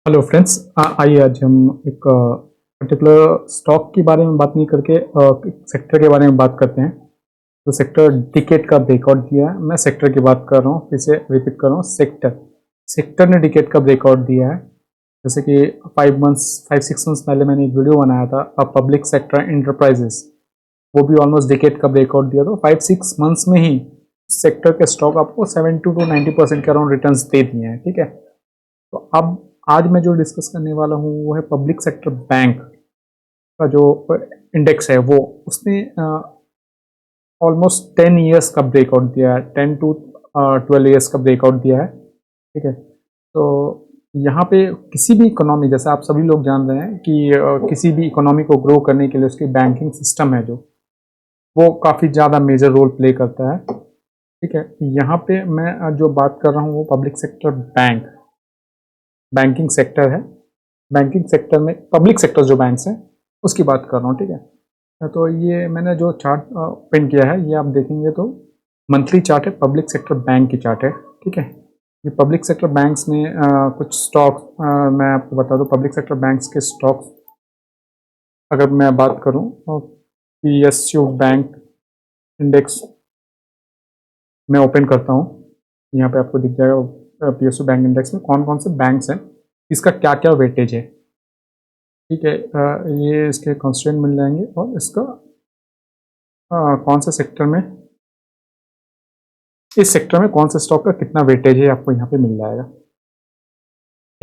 Hello friends, आइए आज हम एक पर्टिकुलर स्टॉक के बारे में बात नहीं करके एक सेक्टर के बारे में बात करते हैं। तो सेक्टर डिकेड का ब्रेकआउट दिया है। मैं सेक्टर की बात कर रहा हूँ, फिर से रिपीट कर रहा हूँ। सेक्टर सेक्टर ने डिकेड का ब्रेकआउट दिया है। जैसे कि 5-6 मंथ्स पहले मैंने एक वीडियो बनाया था पब्लिक सेक्टर इंटरप्राइजेस, वो भी ऑलमोस्ट डिकेड का ब्रेकआउट दिया। तो 5-6 मंथ्स में ही सेक्टर के स्टॉक आपको 70 to 90% के अराउंड रिटर्न्स दे दिए हैं। ठीक है, तो अब आज मैं जो डिस्कस करने वाला हूँ वो है पब्लिक सेक्टर बैंक का जो इंडेक्स है, वो उसने ऑलमोस्ट 10 ईयर्स का ब्रेकआउट दिया है, 10 to 12 ईयर्स का ब्रेकआउट दिया है। ठीक है, तो यहाँ पे किसी भी इकोनॉमी, जैसे आप सभी लोग जान रहे हैं कि किसी भी इकोनॉमी को ग्रो करने के लिए उसकी बैंकिंग सिस्टम है जो, वो काफ़ी ज़्यादा मेजर रोल प्ले करता है। ठीक है, यहाँ पे मैं जो बात कर रहा हूँ वो पब्लिक सेक्टर बैंकिंग सेक्टर है। बैंकिंग सेक्टर में पब्लिक सेक्टर जो बैंक्स हैं उसकी बात कर रहा हूँ। ठीक है, तो ये मैंने जो चार्ट ओपन किया है, ये आप देखेंगे तो मंथली चार्ट है, पब्लिक सेक्टर बैंक की चार्ट है। ठीक है, ये पब्लिक सेक्टर बैंक्स में कुछ स्टॉक्स, मैं आपको बता दूँ पब्लिक सेक्टर बैंक्स के स्टॉक्स। अगर मैं बात करूँ PSU बैंक इंडेक्स मैं ओपन करता हूँ, यहाँ पे आपको दिख जाएगा PSU बैंक इंडेक्स में कौन कौन से बैंक्स हैं, इसका क्या क्या वेटेज है। ठीक है, ये इसके कॉन्स्टेंट मिल जाएंगे और इसका कौन से सेक्टर में, इस सेक्टर में कौन से स्टॉक का कितना वेटेज है आपको यहाँ पे मिल जाएगा।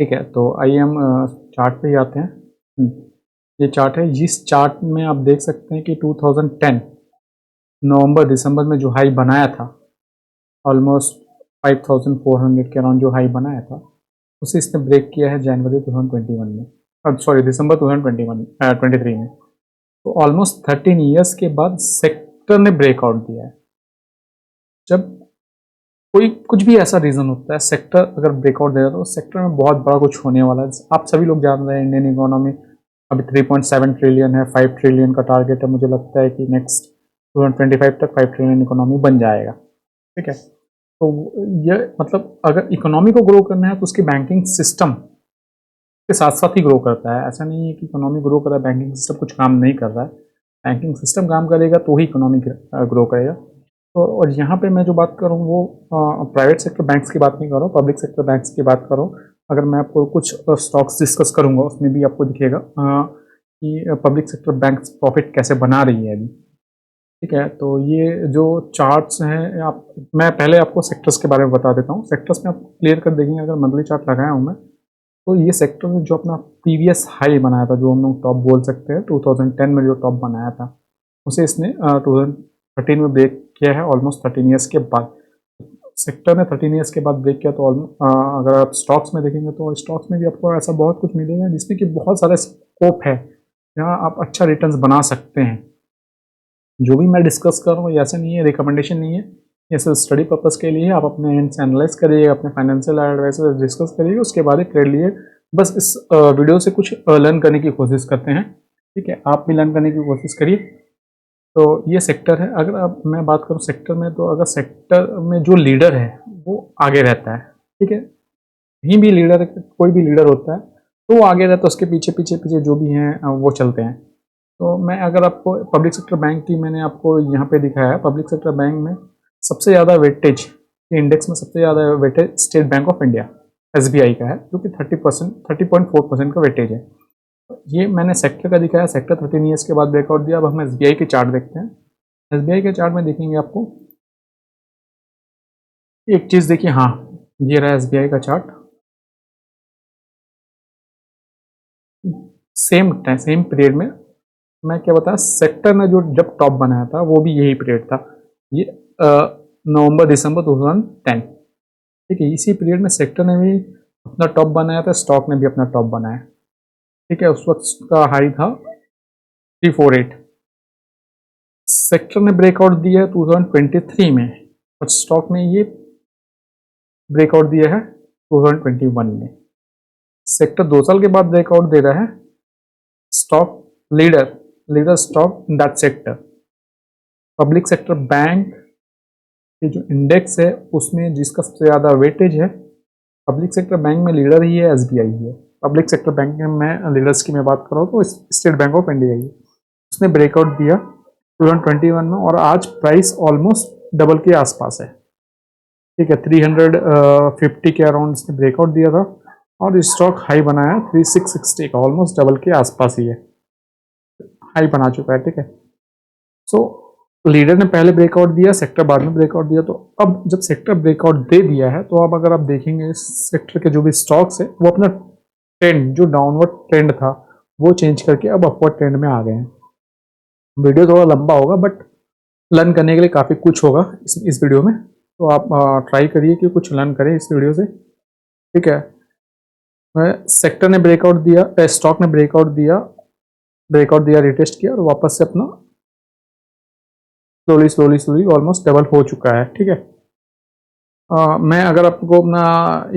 ठीक है, तो आइए हम चार्ट पे ही आते हैं। ये चार्ट है, जिस चार्ट में आप देख सकते हैं कि 2010 नवंबर दिसंबर में जो हाई बनाया था, ऑलमोस्ट 5400 के अराउंड जो हाई बनाया था, उसे इसने ब्रेक किया है जनवरी 2021 में, सॉरी दिसंबर 2023 में। तो ऑलमोस्ट 13 ईयर्स के बाद सेक्टर ने ब्रेकआउट दिया है। जब कोई कुछ भी ऐसा रीजन होता है, सेक्टर अगर ब्रेकआउट दे रहा है तो सेक्टर में बहुत बड़ा कुछ होने वाला है। आप सभी लोग जान रहे हैं इंडियन इकोनॉमी अभी 3.7 ट्रिलियन है, 5 ट्रिलियन का टारगेट है। मुझे लगता है कि नेक्स्ट 2025 तक 5 ट्रिलियन इकोनॉमी बन जाएगा। ठीक है, तो ये मतलब अगर इकोनॉमी को ग्रो करना है तो उसकी बैंकिंग सिस्टम के साथ साथ ही ग्रो करता है। ऐसा नहीं है कि इकोनॉमी ग्रो कर रहा है बैंकिंग सिस्टम कुछ काम नहीं कर रहा है। बैंकिंग सिस्टम काम करेगा तो ही इकोनॉमी ग्रो करेगा। तो और यहाँ पे मैं जो बात कर रहा हूँ वो प्राइवेट सेक्टर बैंक्स की बात नहीं कर रहा हूँ, पब्लिक सेक्टर बैंक्स की बात कर रहा हूँ। अगर मैं आपको कुछ स्टॉक्स डिस्कस करूँगा उसमें भी आपको दिखेगा कि पब्लिक सेक्टर बैंक्स प्रॉफिट कैसे बना रही है अभी। ठीक है, तो ये जो चार्ट्स हैं, मैं पहले आपको सेक्टर्स के बारे में बता देता हूँ। सेक्टर्स में आप क्लियर कर देखेंगे, अगर मंथली चार्ट लगाया हूँ मैं, तो ये सेक्टर ने जो अपना प्रीवियस हाई बनाया था, जो हम लोग टॉप बोल सकते हैं 2010 में जो टॉप बनाया था, उसे इसने 2013 में ब्रेक किया है ऑलमोस्ट 13 ईयर्स के बाद। सेक्टर ने 13 ईयर्स के बाद ब्रेक किया। तो अगर आप स्टॉक्स में देखेंगे तो स्टॉक्स में भी आपको ऐसा बहुत कुछ मिलेगा जिसमें कि बहुत सारा स्कोप है, जहाँ आप अच्छा रिटर्न्स बना सकते हैं। जो भी मैं डिस्कस कर रहा हूँ ऐसा नहीं है, रिकमेंडेशन नहीं है, ये सिर्फ स्टडी पर्पज़ के लिए। आप अपने एंड से एनालाइज करिए, अपने फाइनेंशियल एडवाइजर डिस्कस करिए, उसके बाद ही ट्रेड लिए। बस इस वीडियो से कुछ लर्न करने की कोशिश करते हैं। ठीक है, आप भी लर्न करने की कोशिश करिए। तो ये सेक्टर है। अगर अब मैं बात करूँ सेक्टर में, तो अगर सेक्टर में जो लीडर है वो आगे रहता है, ठीक है, कहीं भी लीडर, कोई भी लीडर होता है तो वो आगे रहता है, उसके पीछे पीछे पीछे जो भी हैं वो चलते हैं। तो मैं अगर आपको पब्लिक सेक्टर बैंक की, मैंने आपको यहाँ पे दिखाया है, पब्लिक सेक्टर बैंक में सबसे ज़्यादा वेटेज, इंडेक्स में सबसे ज़्यादा weightage state bank of India SBI का है, जो कि 30.4% का वेटेज है। ये मैंने सेक्टर का दिखाया, सेक्टर 13 ईयर्स के बाद ब्रेकआउट दिया। अब हम SBI के चार्ट देखते हैं। SBI के चार्ट में देखेंगे आपको एक चीज़, देखिए, हाँ, ये रहा SBI का चार्ट। सेम पीरियड में मैं क्या बताया, सेक्टर ने जो जब टॉप बनाया था वो भी यही पीरियड था, ये नवंबर दिसंबर 2010। ठीक है, इसी पीरियड में सेक्टर ने भी अपना टॉप बनाया था, स्टॉक ने भी अपना टॉप बनाया। ठीक है, उस वक्त का हाई था 348। सेक्टर ने ब्रेकआउट दिया है 2023 में, और स्टॉक ने ये ब्रेकआउट दिया है 2021 में। सेक्टर 2 साल के बाद ब्रेकआउट दे रहा है। Stock leader stock in that sector, public sector bank के जो इंडेक्स है उसमें जिसका सबसे ज़्यादा वेटेज है, पब्लिक सेक्टर बैंक में लीडर ही है SBI ही है। पब्लिक सेक्टर बैंक में लीडर्स की मैं बात कर रहा हूँ तो स्टेट बैंक ऑफ इंडिया ही उसने ब्रेकआउट दिया 2021 में, और आज प्राइस ऑलमोस्ट डबल के आसपास है। ठीक है, 350 के अराउंड इसने ब्रेकआउट दिया था और स्टॉक हाई बनाया 3660 का, ऑलमोस्ट डबल के आसपास ही है, हाई बना चुका है। ठीक है, सो लीडर ने पहले ब्रेकआउट दिया, सेक्टर बाद में ब्रेकआउट दिया, तो अब जब सेक्टर ब्रेकआउट दे दिया है तो अब अगर आप देखेंगे सेक्टर के जो भी स्टॉक्स है वो अपना ट्रेंड, जो डाउनवर्ड ट्रेंड था वो चेंज करके अब अपवर्ड ट्रेंड में आ गए हैं। वीडियो थोड़ा लंबा होगा बट लर्न करने के लिए काफ़ी कुछ होगा इस वीडियो में, तो आप ट्राई करिए कि कुछ लर्न करें इस वीडियो से। ठीक है, सेक्टर ने ब्रेकआउट दिया, स्टॉक ने ब्रेकआउट दिया, रिटेस्ट किया और वापस से अपना स्लोली ऑलमोस्ट डबल हो चुका है। ठीक है, मैं अगर आपको अपना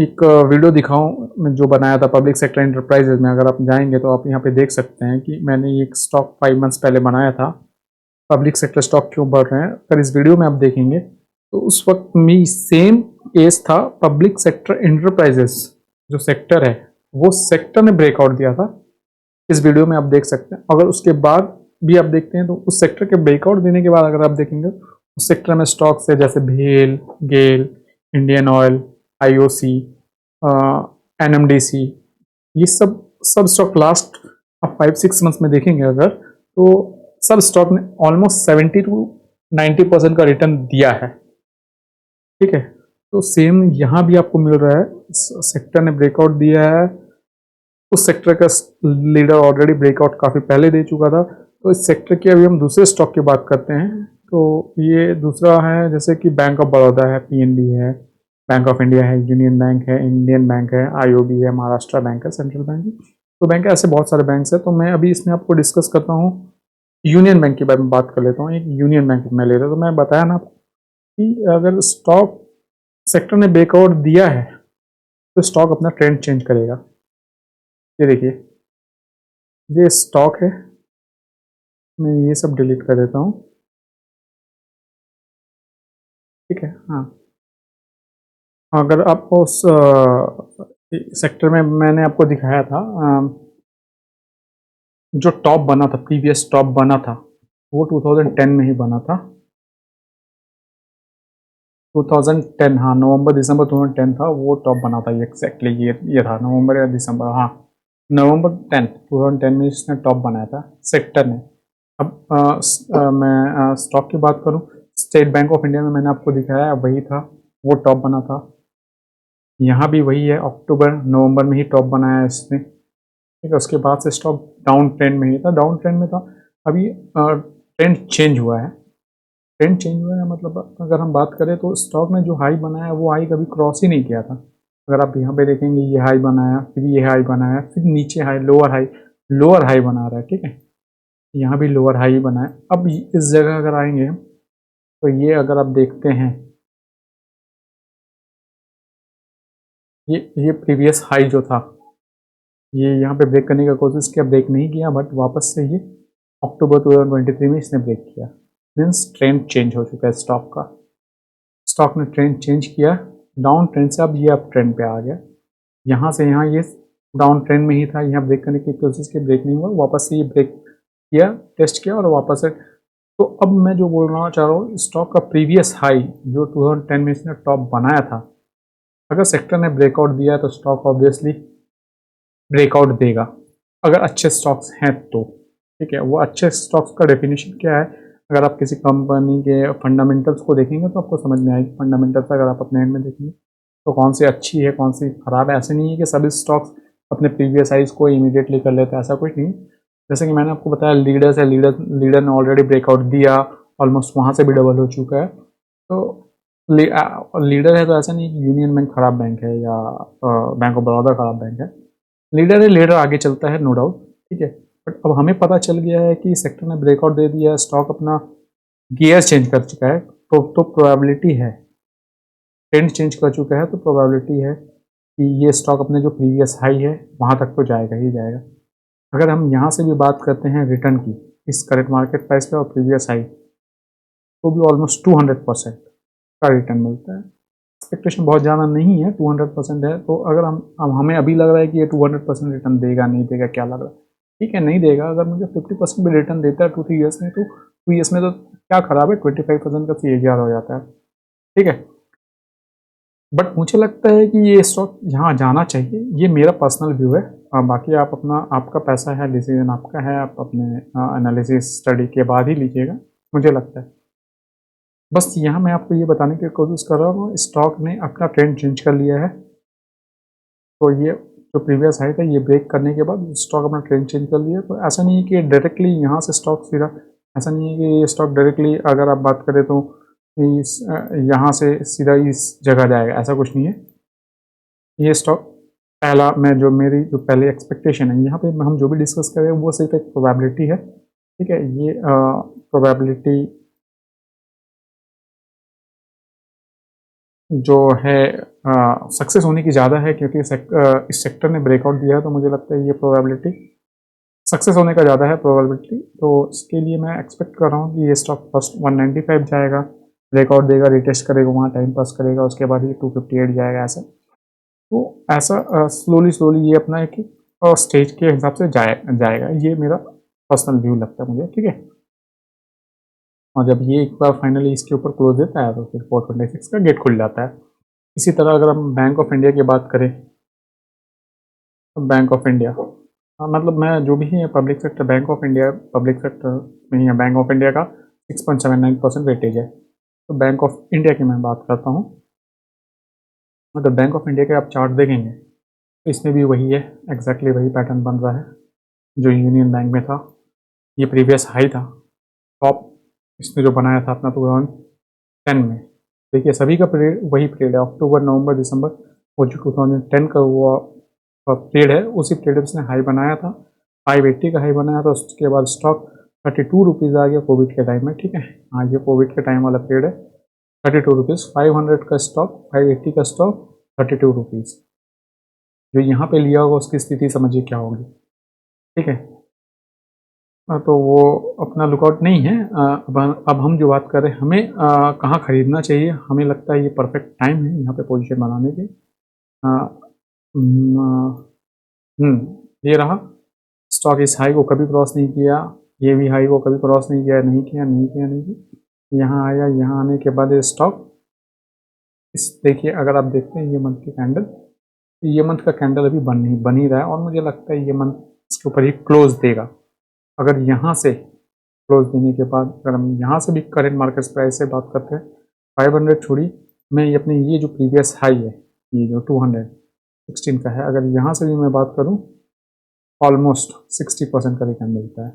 एक वीडियो दिखाऊं जो बनाया था पब्लिक सेक्टर एंटरप्राइजेज में, अगर आप जाएंगे तो आप यहाँ पे देख सकते हैं कि मैंने एक स्टॉक 5 मंथ्स पहले बनाया था, पब्लिक सेक्टर स्टॉक क्यों बढ़ रहे हैं। अगर इस वीडियो में आप देखेंगे तो उस वक्त में सेम केस था, पब्लिक सेक्टर एंटरप्राइजेस जो सेक्टर है वो सेक्टर ने ब्रेकआउट दिया था, इस वीडियो में आप देख सकते हैं। अगर उसके बाद भी आप देखते हैं तो उस सेक्टर के ब्रेकआउट देने के बाद अगर आप देखेंगे उस सेक्टर में स्टॉक्स है जैसे भेल, गेल, इंडियन ऑयल, आईओसी, एनएमडीसी, ये सब स्टॉक लास्ट आप 5-6 मंथ्स में देखेंगे अगर तो सब स्टॉक ने ऑलमोस्ट 70-90% का रिटर्न दिया है। ठीक है, तो सेम यहाँ भी आपको मिल रहा है, सेक्टर ने ब्रेकआउट दिया है, उस सेक्टर का लीडर ऑलरेडी ब्रेकआउट काफ़ी पहले दे चुका था। तो इस सेक्टर की अभी हम दूसरे स्टॉक की बात करते हैं, तो ये दूसरा है जैसे कि बैंक ऑफ बड़ौदा है, पीएनबी है, बैंक ऑफ इंडिया है, यूनियन बैंक है, इंडियन बैंक है, आईओबी है, महाराष्ट्र बैंक है, सेंट्रल बैंक है, तो बैंक है, ऐसे बहुत सारे बैंक है। तो मैं अभी इसमें आपको डिस्कस करता हूँ यूनियन बैंक के बारे में बात कर लेता हूँ। एक यूनियन बैंक में ले लेता, तो मैं बताया ना कि अगर स्टॉक सेक्टर ने ब्रेकआउट दिया है तो स्टॉक अपना ट्रेंड चेंज करेगा। ये देखिए, ये स्टॉक है, मैं ये सब डिलीट कर देता हूँ। ठीक है, हाँ, अगर आप उस सेक्टर में मैंने आपको दिखाया था जो टॉप बना था, प्रीवियस टॉप बना था वो 2010 में ही बना था, 2010, हाँ, नवंबर दिसंबर 2010 था वो टॉप बना था, एग्जैक्टली ये था नवंबर या दिसंबर, हाँ, नवंबर 10 2010 में इसने टॉप बनाया था सेक्टर ने। अब मैं स्टॉक की बात करूं, स्टेट बैंक ऑफ इंडिया में मैंने आपको दिखाया वही था, वो टॉप बना था, यहाँ भी वही है, अक्टूबर नवंबर में ही टॉप बनाया है इसने। ठीक है, उसके बाद से स्टॉक डाउन ट्रेंड में ही था, डाउन ट्रेंड में था, अभी ट्रेंड चेंज हुआ है, ट्रेंड चेंज हुआ है मतलब अगर हम बात करें तो स्टॉक ने जो हाई बनाया वो हाई कभी क्रॉस ही नहीं किया था। अगर आप यहाँ पे देखेंगे ये हाई बनाया, फिर ये हाई बनाया, फिर नीचे हाई, लोअर हाई बना रहा है। ठीक है, यहाँ भी लोअर हाई बनाया। अब इस जगह अगर आएंगे तो ये अगर आप देखते हैं ये प्रीवियस हाई जो था ये यहाँ पे ब्रेक करने का कोशिश किया, ब्रेक नहीं किया, बट वापस से ये अक्टूबर 2023 में इसने ब्रेक किया, मीन्स ट्रेंड चेंज हो चुका है स्टॉक का, स्टॉक ने ट्रेंड चेंज किया, डाउन ट्रेंड से अब ये अप ट्रेंड पे आ गया, यहाँ से यहाँ ये डाउन ट्रेंड में ही था, यहाँ ब्रेक करने की कोशिश की, ब्रेक नहीं हुआ, वापस से ये ब्रेक किया, टेस्ट किया और वापस से। तो अब मैं जो बोलना चाह रहा हूँ, स्टॉक का प्रीवियस हाई जो 2010 में इसने टॉप बनाया था, अगर सेक्टर ने ब्रेकआउट दिया है तो स्टॉक ऑब्वियसली ब्रेकआउट देगा, अगर अच्छे स्टॉक्स हैं तो। ठीक है, वो अच्छे स्टॉक्स का डेफिनेशन क्या है, अगर आप किसी कंपनी के फंडामेंटल्स को देखेंगे तो आपको समझ में आएगी, फंडामेंटल्स अगर आप अपने एंड में देखेंगे तो कौन सी अच्छी है कौन सी खराब है। ऐसे नहीं है कि सभी स्टॉक्स अपने प्रीवियस हाइज को इमीडिएटली कर लेते हैं, ऐसा कुछ नहीं। जैसे कि मैंने आपको बताया लीडर्स है, लीडर ने ऑलरेडी ब्रेकआउट दिया, ऑलमोस्ट वहाँ से भी डबल हो चुका है। तो लीडर है तो ऐसा नहीं कि यूनियन बैंक खराब बैंक है या बैंक ऑफ बड़ौदा खराब बैंक है, लीडर है, लीडर आगे चलता है, नो डाउट। ठीक है, बट अब हमें पता चल गया है कि सेक्टर ने ब्रेकआउट दे दिया है, स्टॉक अपना गियर चेंज कर चुका है, तो प्रोबेबिलिटी है, ट्रेंड चेंज कर चुका है, तो प्रोबेबिलिटी है कि ये स्टॉक अपने जो प्रीवियस हाई है वहाँ तक तो जाएगा ही जाएगा। अगर हम यहाँ से भी बात करते हैं रिटर्न की, इस करेंट मार्केट प्राइस पे और प्रीवियस हाई, तो भी ऑलमोस्ट 200% का रिटर्न मिलता है। एक्सपेक्टेशन बहुत ज़्यादा नहीं है, 200% है। तो अगर हमें अभी लग रहा है कि ये 200% रिटर्न देगा नहीं देगा, क्या लग रहा है, ठीक है नहीं देगा। अगर मुझे 50% भी रिटर्न देता है 2-3 ईयर्स में, तो 2 ईयर्स में तो क्या ख़राब है, 25% का CAGR हो जाता है, ठीक है। बट मुझे लगता है कि ये स्टॉक यहाँ जाना चाहिए, ये मेरा पर्सनल व्यू है। बाकी आप अपना, आपका पैसा है, डिसीजन आपका है, आप अपने एनालिसिस स्टडी के बाद ही लीजिएगा, मुझे लगता है। बस यहाँ मैं आपको ये बताने की कोशिश कर रहा हूँ, स्टॉक ने अपना ट्रेंड चेंज कर लिया है। तो ये जो प्रीवियस हाई था, ये ब्रेक करने के बाद स्टॉक अपना ट्रेंड चेंज कर लिया। तो ऐसा नहीं है कि डायरेक्टली यहाँ से स्टॉक सीधा, ऐसा नहीं है कि ये स्टॉक डायरेक्टली, अगर आप बात करें तो इस यहाँ से सीधा इस जगह जाएगा, ऐसा कुछ नहीं है। ये स्टॉक पहला, मैं जो मेरी जो पहले एक्सपेक्टेशन है, यहाँ पे हम जो भी डिस्कस करें वो सिर्फ एक प्रोबेबिलिटी है, ठीक है। ये प्रोबेबिलिटी जो है सक्सेस होने की ज़्यादा है, क्योंकि इस सेक्टर ने ब्रेकआउट दिया है। तो मुझे लगता है ये प्रोबेबिलिटी सक्सेस होने का ज़्यादा है, प्रोबेबिलिटी। तो इसके लिए मैं एक्सपेक्ट कर रहा हूँ कि ये स्टॉक फर्स्ट 195 जाएगा, ब्रेकआउट देगा, रिटेस्ट करेगा, वहाँ टाइम पास करेगा, उसके बाद ये 258 जाएगा, ऐसा। तो ऐसा स्लोली स्लोली ये अपना एक स्टेज के हिसाब से जाएगा। ये मेरा पर्सनल व्यू लगता है मुझे, ठीक है। और जब ये एक बार फाइनली इसके ऊपर क्लोज देता है, तो फिर 426 का गेट खुल जाता है। इसी तरह अगर हम बैंक ऑफ इंडिया की बात करें, तो बैंक ऑफ इंडिया, मतलब मैं जो भी है public sector, bank of India public sector में ही है। बैंक ऑफ इंडिया का 6.79% वेटेज है। तो बैंक ऑफ इंडिया की मैं बात करता हूँ। अगर बैंक ऑफ इंडिया के आप चार्ट देखेंगे, तो इसमें भी वही है, एग्जैक्टली वही पैटर्न बन रहा है जो यूनियन बैंक में था। ये प्रीवियस हाई था, टॉप इसने जो बनाया था अपना 2010 में। देखिए सभी का पीरियड वही पीरियड है, अक्टूबर नवंबर दिसंबर, वो जो 2010 का वो पीरियड है, उसी पीरियड में इसने हाई बनाया था, 580 का हाई बनाया था। उसके बाद स्टॉक 32 रुपीज़ आ गया कोविड के टाइम में, ठीक है। हाँ, ये कोविड के टाइम वाला पीरियड है। 32 रुपीज़, 500 का स्टॉक, 580 का स्टॉक, 32 रुपीज़। जो यहाँ पे लिया होगा उसकी स्थिति समझिए क्या होगी, ठीक है। तो वो अपना लुकआउट नहीं है। अब हम जो बात कर रहे हैं, हमें कहाँ ख़रीदना चाहिए, हमें लगता है ये परफेक्ट टाइम है यहाँ पे पोजीशन बनाने की। ये रहा, स्टॉक इस हाई को कभी क्रॉस नहीं किया, ये भी हाई को कभी क्रॉस नहीं किया, नहीं किया, नहीं किया, नहीं किया। यहाँ आया, यहाँ आने के बाद ये स्टॉक इस, देखिए अगर आप देखते हैं ये मंथ की कैंडल, ये मंथ का कैंडल अभी बन ही रहा है, और मुझे लगता है ये मंथ इसके ऊपर ही क्लोज देगा। अगर यहाँ से क्लोज देने के बाद, अगर हम यहाँ से भी करेंट मार्केट प्राइस से बात करते हैं, 500 छोड़ी, मैं ये अपने ये जो प्रीवियस हाई है, ये जो 216 का है, अगर यहाँ से भी मैं बात करूँ, ऑलमोस्ट 60% का रिटर्न मिलता है,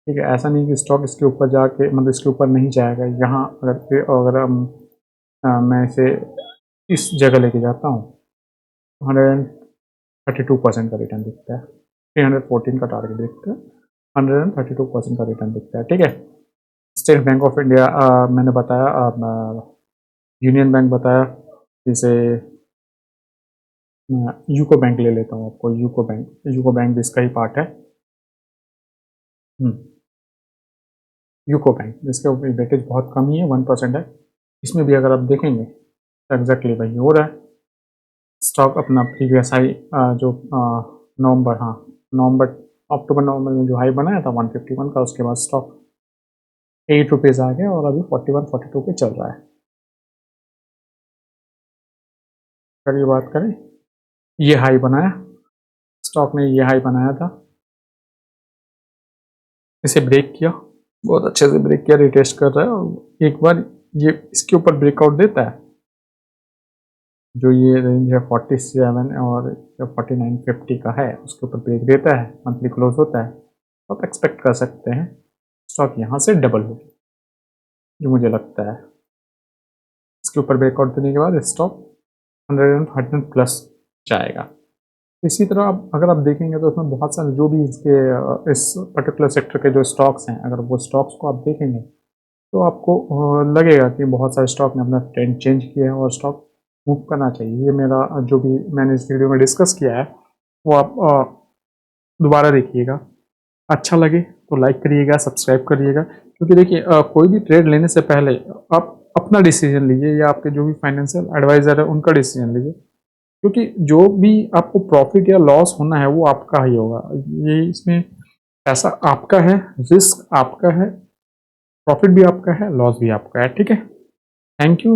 ठीक है। ऐसा नहीं कि स्टॉक इसके ऊपर जाके, मतलब इसके ऊपर नहीं जाएगा। यहाँ अगर हम मैं इसे इस जगह लेके जाता हूँ, 132% का रिटर्न दिखता है, 314 का टारगेट दिखता है, 132% का रिटर्न दिखता है, ठीक है। स्टेट बैंक ऑफ इंडिया मैंने बताया, यूनियन बैंक बताया, जिसे यूको बैंक ले लेता हूँ आपको, यूको बैंक भी इसका ही पार्ट है। यूको बैंक, जिसके वेटेज बहुत कम ही है, 1% है। इसमें भी अगर आप देखेंगे तो एग्जैक्टली वही हो रहा है। स्टॉक अपना प्रीवियस हाई जो नवंबर, हाँ नवंबर, अक्टूबर नवंबर में जो हाई बनाया था 151 का, उसके बाद स्टॉक 8 रुपीज़ आ गया, और अभी 41-42 पे चल रहा है। अगर ये बात करें, ये हाई बनाया, स्टॉक ने ये हाई बनाया था, इसे ब्रेक किया, बहुत अच्छे से ब्रेक किया, रिटेस्ट कर रहा है, और एक बार ये इसके ऊपर ब्रेकआउट देता है, जो ये रेंज है 47 और 49.50 का है, उसके ऊपर ब्रेक देता है, मंथली क्लोज होता है, तो आप एक्सपेक्ट कर सकते हैं स्टॉक यहाँ से डबल होगी, जो मुझे लगता है। इसके ऊपर ब्रेकआउट देने के बाद स्टॉक 130 प्लस जाएगा। इसी तरह अगर आप देखेंगे तो उसमें बहुत सारे जो भी इसके इस पर्टिकुलर सेक्टर के जो स्टॉक्स हैं, अगर वो स्टॉक्स को आप देखेंगे तो आपको लगेगा कि बहुत सारे स्टॉक ने अपना ट्रेंड चेंज किया है, और स्टॉक मूव करना चाहिए। ये मेरा जो भी मैंने इस वीडियो में डिस्कस किया है, वो आप दोबारा देखिएगा, अच्छा लगे तो लाइक करिएगा, सब्सक्राइब करिएगा, क्योंकि देखिए कोई भी ट्रेड लेने से पहले आप अपना डिसीजन लीजिए या आपके जो भी फाइनेंशियल एडवाइजर है उनका डिसीजन लीजिए, क्योंकि जो भी आपको प्रॉफिट या लॉस होना है वो आपका ही होगा। ये इसमें पैसा आपका है, रिस्क आपका है, प्रॉफिट भी आपका है, लॉस भी आपका है। ठीक है, थैंक यू।